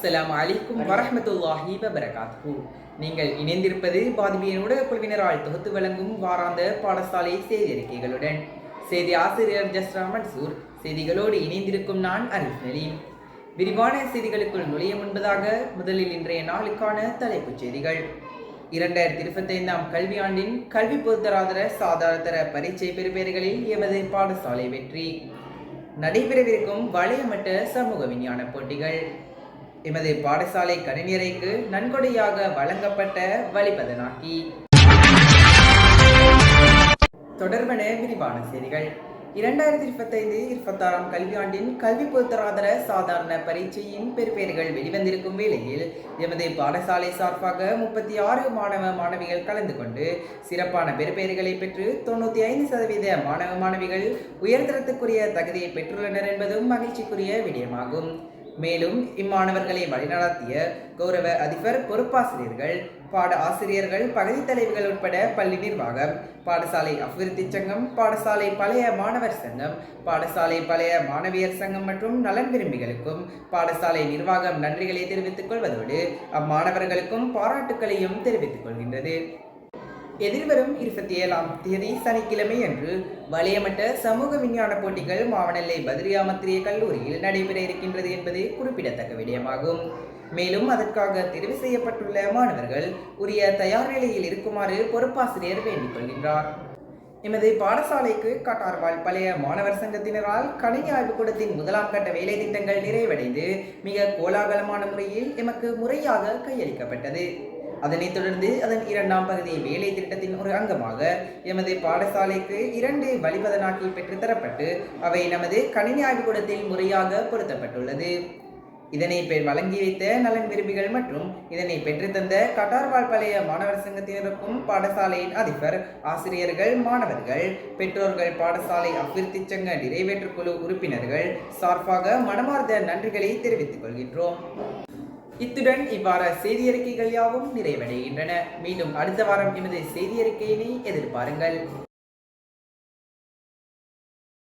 அஸ்ஸலாமு அலைக்கும் வரஹ்மத்துல்லாஹி வபரகாத்துஹு. நீங்கள் இணைந்திருப்பது பாதிபியின் ஊடகக் குழுவினரால் தொகுத்து வழங்கும் வாராந்த பாடசாலை செய்தி அறிக்கைகளுடன். செய்தி ஆசிரியர் ஜஸ்ரா மன்சூர். செய்திகளோடு இணைந்திருக்கும் நான் அரிஃப் நலீம். விரிவான செய்திகளுக்குள் நுழைய முன்பதாக முதலில் இன்றைய நாளுக்கான தலைப்புச் செய்திகள். 2025 கல்வியாண்டின் கல்வி பொதுத்தராதர சாதாரண பரீட்சை பெறுபேறுகளில் எமது பாடசாலை வெற்றி. நடைபெறவிருக்கும் வளையமட்ட சமூக விஞ்ஞான போட்டிகள். எமது பாடசாலை கணினியறைக்கு நன்கொடையாக வழங்கப்பட்ட வழிபதனாக்கி. தொடர்பான விரிவான செய்திகள். 2025-26 கல்வியாண்டின் கல்வி பொதுத்தராதர சாதாரண பரீட்சையின் பெறுபேறுகள் வெளிவந்திருக்கும் வேளையில் எமது பாடசாலை சார்பாக 36 மாணவ மாணவிகள் கலந்து கொண்டு சிறப்பான பெறுபேறுகளை பெற்று 95% மாணவ மாணவிகள் உயர்தரத்துக்குரிய தகுதியை பெற்றுள்ளனர் என்பதும் மகிழ்ச்சிக்குரிய விடயமாகும். மேலும் இம்மாணவர்களை வழிநடத்திய கௌரவ அதிபர், பொறுப்பாசிரியர்கள், பாட ஆசிரியர்கள், பகுதி தலைவர்கள் உட்பட பள்ளி நிர்வாகம், பாடசாலை அபிவிருத்தி சங்கம், பாடசாலை பழைய மாணவர் சங்கம், பாடசாலை பழைய மாணவியர் சங்கம் மற்றும் நலன் விரும்பிகளுக்கும் பாடசாலை நிர்வாகம் நன்றிகளை தெரிவித்துக் கொள்வதோடு அம்மாணவர்களுக்கும் பாராட்டுக்களையும் தெரிவித்துக் கொள்கின்றது. எதிர்வரும் 27ஆம் தேதி சனிக்கிழமை அன்று வளையமட்ட சமூக விஞ்ஞான போட்டிகள் மாவனெல்லை பத்ரியா மத்திரிய கல்லூரியில் நடைபெற இருக்கின்றது என்பது குறிப்பிடத்தக்க விடயமாகும். மேலும் அதற்காக தெரிவு செய்யப்பட்டுள்ள மாணவர்கள் உரிய தயார் நிலையில் இருக்குமாறு பொறுப்பாசிரியர் வேண்டிக் கொள்கின்றார். எமது பாடசாலைக்கு காட்டார்வால் பழைய மாணவர் சங்கத்தினரால் கணினி ஆய்வுக்கூடத்தின் முதலாம் கட்ட வேலை திட்டங்கள் நிறைவடைந்து மிக கோலாகலமான முறையில் எமக்கு முறையாக கையளிக்கப்பட்டது. அதனைத் தொடர்ந்து அதன் 2ஆம் பகுதி வேலை திட்டத்தின் ஒரு அங்கமாக எமது பாடசாலைக்கு 2 வழிபதனாக்கி பெற்றுத்தரப்பட்டு அவை நமது கணினி ஆய்வுக்கூடத்தில் முறையாக பொருத்தப்பட்டுள்ளது. இதனை வழங்கி வைத்த நலன் விரும்பிகள் மற்றும் இதனை பெற்றுத்தந்த கட்டார்வால் பழைய மாணவர் சங்கத்தினருக்கும் பாடசாலையின் அதிபர், ஆசிரியர்கள், மாணவர்கள், பெற்றோர்கள், பாடசாலை அபிவிருத்தி சங்க நிறைவேற்றுக்குழு உறுப்பினர்கள் சார்பாக மனமார்ந்த நன்றிகளை தெரிவித்துக் கொள்கின்றோம். இத்துடன் இவ்வார செய்தி அறிக்கைகள் யாவும் நிறைவடைகின்றன. மீண்டும் அடுத்த வாரம் எமது செய்தி அறிக்கையினை எதிர்பாருங்கள்.